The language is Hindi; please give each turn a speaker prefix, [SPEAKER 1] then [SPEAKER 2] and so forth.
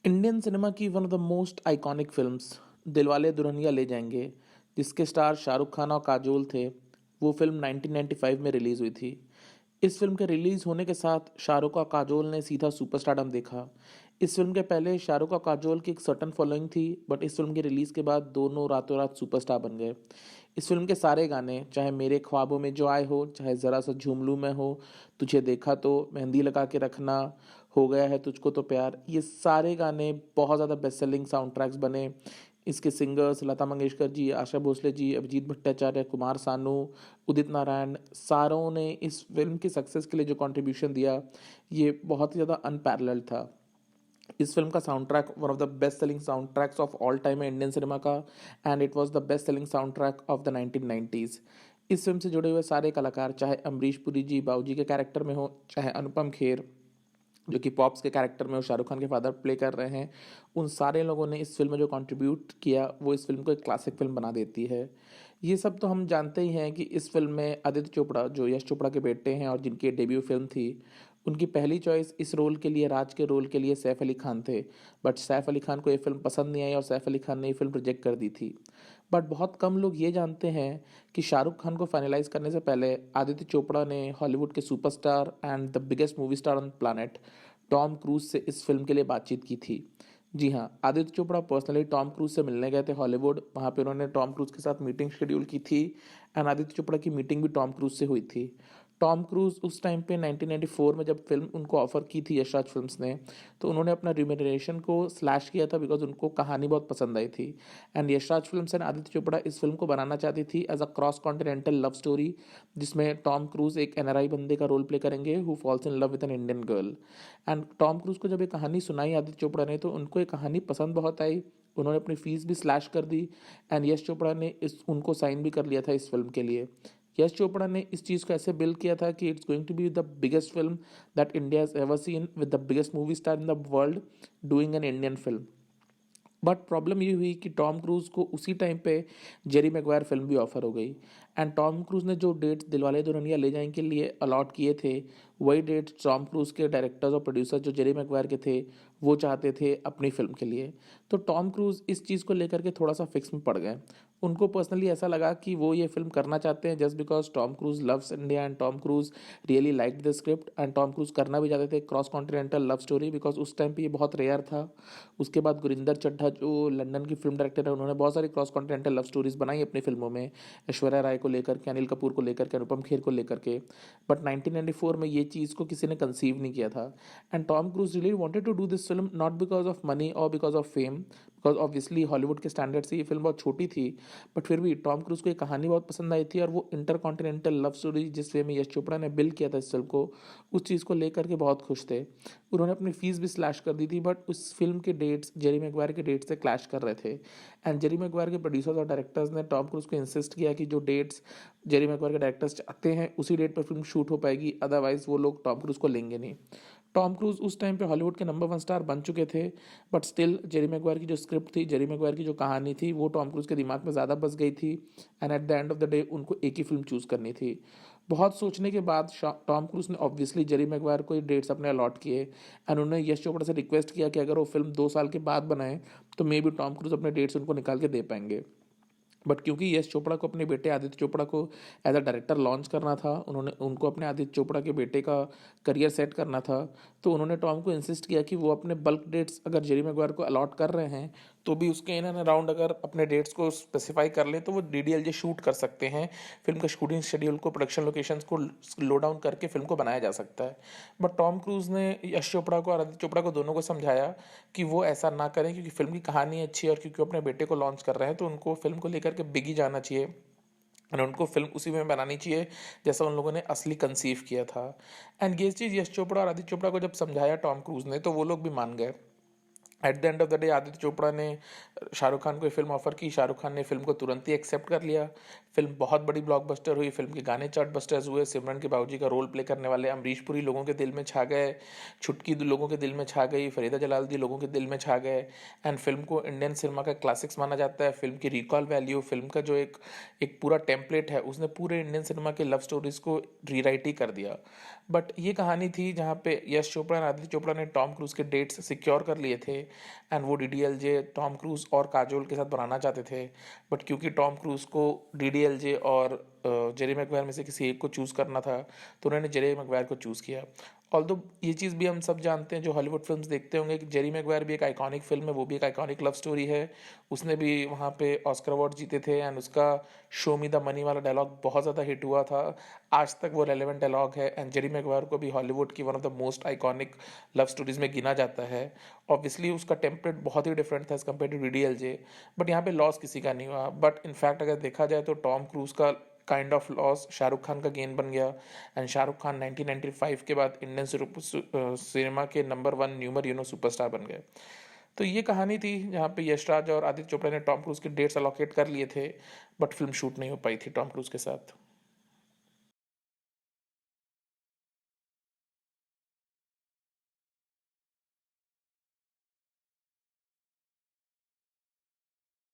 [SPEAKER 1] इंडियन सिनेमा की one of the most iconic films Dilwale Dulhania ले जाएंगे, जिसके स्टार शाहरुख खान और काजोल थे, वो फिल्म 1995 में रिलीज़ हुई थी। इस फिल्म के रिलीज़ होने के साथ शाहरुख और काजोल ने सीधा सुपरस्टारडम देखा। इस फिल्म के पहले शाहरुख और काजोल की एक सर्टन फॉलोइंग थी, बट इस फिल्म के रिलीज़ के बाद दोनों रातों रात सुपरस्टार बन गए। इस फिल्म के सारे गाने, चाहे मेरे ख्वाबों में जो आए हो, चाहे ज़रा सा झूम लूँ मैं हो, तुझे देखा तो, मेहंदी लगा के रखना, हो गया है तुझको तो प्यार, ये सारे गाने बहुत ज़्यादा बेस्ट सेलिंग साउंड ट्रैक्स बने। इसके सिंगर्स लता मंगेशकर जी, आशा भोसले जी, अभिजीत भट्टाचार्य, कुमार सानू, उदित नारायण, सारों ने इस फिल्म की सक्सेस के लिए जो कंट्रीब्यूशन दिया, ये बहुत ही ज़्यादा अनपैरेलल्ड था। इस फिल्म का sound track one of the best selling sound tracks of all time है इंडियन सिनेमा का, and it was the best selling sound track of the 1990s। इस फिल्म से जुड़े हुए सारे कलाकार, चाहे अमरीश पुरी जी बाबूजी के कैरेक्टर में हो, चाहे अनुपम खेर जो कि पॉप्स के कैरेक्टर में और शाहरुख खान के फादर प्ले कर रहे हैं, उन सारे लोगों ने इस फिल्म में जो कंट्रीब्यूट किया वो इस फिल्म को एक क्लासिक फिल्म बना देती है। ये सब तो हम जानते ही हैं कि इस फिल्म में आदित्य चोपड़ा जो यश चोपड़ा के बेटे हैं और जिनकी डेब्यू फिल्म थी, उनकी पहली चॉइस इस रोल के लिए, राज के रोल के लिए सैफ अली खान थे। बट सैफ अली खान को ये फिल्म पसंद नहीं आई और सैफ अली खान ने ये फिल्म रिजेक्ट कर दी थी। बट बहुत कम लोग ये जानते हैं कि शाहरुख खान को फाइनलाइज करने से पहले आदित्य चोपड़ा ने हॉलीवुड के superstar and the biggest movie star on planet Tom cruise से इस फिल्म के लिए बातचीत की थी। जी हाँ, Aditya Chopra personally Tom cruise से मिलने गए थे हॉलीवुड। वहाँ पे उन्होंने टॉम क्रूज के साथ मीटिंग शेड्यूल की थी, एंड आदित्य चोपड़ा की मीटिंग भी टॉम क्रूज से हुई थी। टॉम क्रूज उस टाइम पे 1994 में जब फिल्म उनको ऑफर की थी यशराज फिल्म्स ने, तो उन्होंने अपना रिम्यूनरेशन को स्लैश किया था बिकॉज उनको कहानी बहुत पसंद आई थी। And Yashraj films and Aditya Chopra इस फिल्म को बनाना चाहती थी as a cross continental love story, जिसमें टॉम क्रूज एक एनआरआई बंदे का रोल प्ले करेंगे who falls in love with an Indian girl. And Tom Cruise को जब ये कहानी सुनाई आदित्य चोपड़ा ने, तो उनको ये कहानी पसंद बहुत आई। उन्होंने अपनी फीस भी स्लैश कर दी, एंड यश चोपड़ा ने इस उनको साइन भी कर लिया था इस फिल्म के लिए। यश चोपड़ा ने इस चीज़ को ऐसे बिल्ड किया था कि it's going to be the biggest film that India has ever seen with the biggest movie star in the world doing an Indian film. But problem ये हुई कि टॉम क्रूज को उसी टाइम पे जेरी मैगवायर फिल्म भी ऑफर हो गई, एंड टॉम क्रूज ने जो डेट्स दिलवाले दुल्हनिया ले जाएंगे के लिए अलॉट किए थे, वही डेट्स टॉम क्रूज के डायरेक्टर्स और प्रोड्यूसर जो जेरी मैगवायर के थे, वो चाहते थे अपनी फिल्म के लिए। तो टॉम क्रूज इस चीज़ को लेकर के थोड़ा सा फिक्स में पड़ गए। उनको पर्सनली ऐसा लगा कि वो ये फिल्म करना चाहते हैं just because Tom cruise loves India and Tom Cruise really like the script, and Tom cruise करना भी चाहते थे cross continental love story because उस टाइम पे ये बहुत रेयर था। उसके बाद गुरिंदर चड्ढा जो लंदन की फिल्म डायरेक्टर है, उन्होंने बहुत सारी क्रॉस कॉन्टिनेंटल लव स्टोरीज बनाई अपनी फिल्मों में, ऐश्वर्या राय को लेकर के, अनिल कपूर को लेकर के, अनुपम खेर को लेकर के। बट 1994 में ये चीज़ को किसी ने कंसीव नहीं किया था, and Tom Cruise really wanted to do this film not because of money और because of fame, because obviously Hollywood के स्टैंडर्ड से ये फिल्म बहुत छोटी थी। बट फिर भी टॉम क्रूज को ये कहानी बहुत पसंद आई थी, और वो इंटर कॉन्टिनेंटल लव स्टोरी जिस वे में यश चोपड़ा ने बिल्ड किया था इस फिल्म को, उस चीज़ को लेकर के बहुत खुश थे। उन्होंने अपनी फीस भी स्लैश कर दी थी, बट उस फिल्म के डेट्स जेरी मैगवायर के डेट से क्लैश कर रहे थे। एंड जेरी मैगवायर के प्रोड्यूसर्स और डायरेक्टर्स ने टॉम क्रूज को इंसिस्ट किया कि जो डेट्स जेरी मैगवायर के डायरेक्टर्स चाहते हैं उसी डेट पर फिल्म शूट हो पाएगी, अदरवाइज वो लोग टॉम क्रूज को लेंगे नहीं। टॉम क्रूज उस टाइम पे हॉलीवुड के नंबर 1 स्टार बन चुके थे, बट स्टिल जेरी मैगवायर की जो स्क्रिप्ट थी, जेरी मैगवायर की जो कहानी थी, वो टॉम क्रूज के दिमाग में ज़्यादा बस गई थी, and at the end of the day उनको एक ही फिल्म चूज़ करनी थी। बहुत सोचने के बाद टॉम क्रूज ने ऑब्वियसली जेरी मैगवायर को डेट्स अपने अलॉट किए, एंड उन्होंने यश चोपड़ा से रिक्वेस्ट किया कि अगर वो फिल्म 2 साल के बाद बनाए तो मे बी टॉम क्रूज अपने डेट्स उनको निकाल के दे पाएंगे। बट क्योंकि यश चोपड़ा को अपने बेटे आदित्य चोपड़ा को एज अ डायरेक्टर लॉन्च करना था, उन्होंने उनको अपने आदित्य चोपड़ा के बेटे का करियर सेट करना था, तो उन्होंने टॉम को इंसिस्ट किया कि वो अपने बल्क डेट्स अगर जेरी मैगवायर को अलॉट कर रहे हैं, तो भी उसके इन एंड अराउंड अगर अपने डेट्स को स्पेसिफाई कर लें तो वो डीडीएलजे शूट कर सकते हैं। फिल्म का शूटिंग शेड्यूल को, प्रोडक्शन लोकेशंस को लो डाउन करके फिल्म को बनाया जा सकता है। बट टॉम क्रूज ने यश चोपड़ा को और आदित्य चोपड़ा को दोनों को समझाया कि वो ऐसा ना करें, क्योंकि फिल्म की कहानी अच्छी है और क्योंकि वो अपने बेटे को लॉन्च कर रहे हैं, तो उनको फिल्म को लेकर के बिगी जाना चाहिए, और उनको फिल्म उसी में बनानी चाहिए जैसा उन लोगों ने असली कंसीव किया था। एंड ये चीज़ यश चोपड़ा और आदित्य चोपड़ा को जब समझाया टॉम क्रूज ने, तो वो लोग भी मान गए। At the end of the day Aditya Chopra ने शाहरुख खान को ये फिल्म ऑफर की, शाहरुख खान ने फिल्म को तुरंत ही एक्सेप्ट कर लिया। फिल्म बहुत बड़ी ब्लॉकबस्टर हुई, फिल्म के गाने चार्ट बस्टर्स हुए, सिमरन के बाबूजी का रोल प्ले करने वाले अमरीश पुरी लोगों के दिल में छा गए, छुटकी लोगों के दिल में छा गई, फरीदा जलालुद्दीन लोगों के दिल में छा गए। एंड फिल्म को इंडियन सिनेमा का क्लासिक्स माना जाता है। फिल्म की रिकॉल वैल्यू, फिल्म का जो एक एक पूरा टेम्पलेट है, उसने पूरे इंडियन सिनेमा के लव स्टोरीज को रीराइट ही कर दिया। बट ये कहानी थी जहाँ पे यश चोपड़ा और आदित्य चोपड़ा ने टॉम क्रूज़ के डेट्स सिक्योर कर लिए थे एंड वो डीडीएलजे टॉम क्रूज़ और काजोल के साथ बनाना चाहते थे। बट क्योंकि टॉम क्रूज़ को डीडीएलजे और जेरी मैगवायर में से किसी एक को चूज़ करना था, तो उन्होंने जेरी मैगवायर को चूज़ किया। ऑल्दो ये चीज़ भी हम सब जानते हैं जो हॉलीवुड फिल्म्स देखते होंगे कि जेरी मैगवायर भी एक आइकॉनिक फिल्म है, वो भी एक आइकॉनिक लव स्टोरी है। उसने भी वहाँ पे ऑस्कर अवार्ड जीते थे एंड उसका शो मी द मनी वाला डायलॉग बहुत ज़्यादा हिट हुआ था। आज तक वो रेलेवेंट डायलॉग है एंड जेरी मैगवायर को भी हॉलीवुड की one of the most iconic love stories में गिना जाता है। ऑब्वियसली उसका टेम्पलेट बहुत ही डिफरेंट था as compared to DDLJ, but यहाँ पे लॉस किसी का नहीं हुआ। बट इनफैक्ट अगर देखा जाए तो टॉम क्रूज का kind of loss Shahrukh Khan का गेन बन गया एंड शाहरुख खान 1995 के बाद इंडियन सिनेमा के नंबर 1 न्यूमर सुपरस्टार बन गए। तो ये कहानी थी जहाँ पे यशराज और आदित्य चोपड़ा ने टॉम क्रूज के डेट्स अलोकेट कर लिए थे, बट फिल्म शूट नहीं हो पाई थी टॉम क्रूज के साथ।